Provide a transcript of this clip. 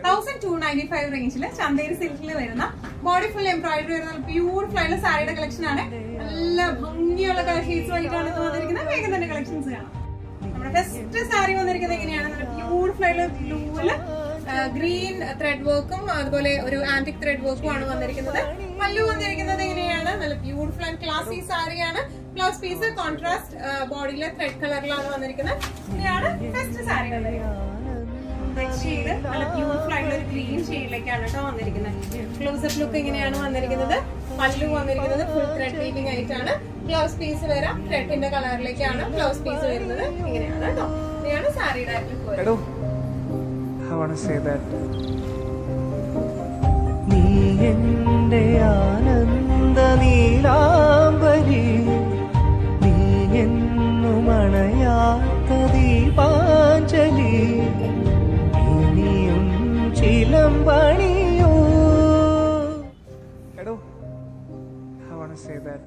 1295 റേഞ്ചിൽ ചന്തേരി സിൽക്കിൽ വരുന്ന ബോഡി ഫുൾ എംബ്രോയിഡറി വരുന്ന ബ്യൂട്ടിഫുൾ ആയിട്ടുള്ള സാരിയുടെ കളക്ഷൻ ആണ്. നല്ല ഭംഗിയുള്ള കളർ ഷെയ്ഡ്സ് ആയിട്ടാണ് വന്നിരിക്കുന്നത്. വേഗം തന്നെ കളക്ഷൻസ് കാണാം. നമ്മുടെ ഫസ്റ്റ് സാരി വന്നിരിക്കുന്നത് എങ്ങനെയാണ്? നല്ല ബ്യൂട്ടിഫുൾ ആയിട്ടുള്ള ബ്ലൂവില് ഗ്രീൻ ത്രെഡ് വർക്കും അതുപോലെ ഒരു ആന്റിക് ത്രെഡ് വർക്കും ആണ് വന്നിരിക്കുന്നത്. പല്ലു വന്നിരിക്കുന്നത് എങ്ങനെയാണ്? നല്ല ബ്യൂട്ടിഫുൾ ആൻഡ് ക്ലാസി സാരിയാണ്. ബ്ലൗസ് പീസ് കോൺട്രാസ്റ്റ് ബോഡിയിലെ ത്രെഡ് കളറിലാണ് വന്നിരിക്കുന്നത്. ഇങ്ങനെയാണ് ഫസ്റ്റ് സാരി വന്നിരിക്കുന്നത്. ഷെയ്ഡ് നല്ല ബ്യൂട്ടിഫുൾ ആയിട്ടുള്ള ഒരു ഗ്രീൻ ഷെയ്ഡിലേക്കാണ് കേട്ടോ വന്നിരിക്കുന്നത്. ക്ലോസപ്പ് ലുക്ക് ഇങ്ങനെയാണ് വന്നിരിക്കുന്നത്. പല്ലു വന്നിരിക്കുന്നത് ഫുൾ ത്രെഡ് വീവിംഗ് ആയിട്ടാണ്. ബ്ലൗസ് പീസ് വരാം ത്രെഡിന്റെ കളറിലേക്കാണ് ബ്ലൗസ് പീസ് വരുന്നത്. ഇങ്ങനെയാണ് കേട്ടോ. ഇങ്ങനെയാണ് സാരിയുടെ look. I want to say that നീ എൻ്റെ ആനന്ദ നീലാംബരി, നീ എന്നും അണയാത്ത ദീപാഞ്ജലി, ഇനിയും ചിലമ്പണിയോ. I want to say that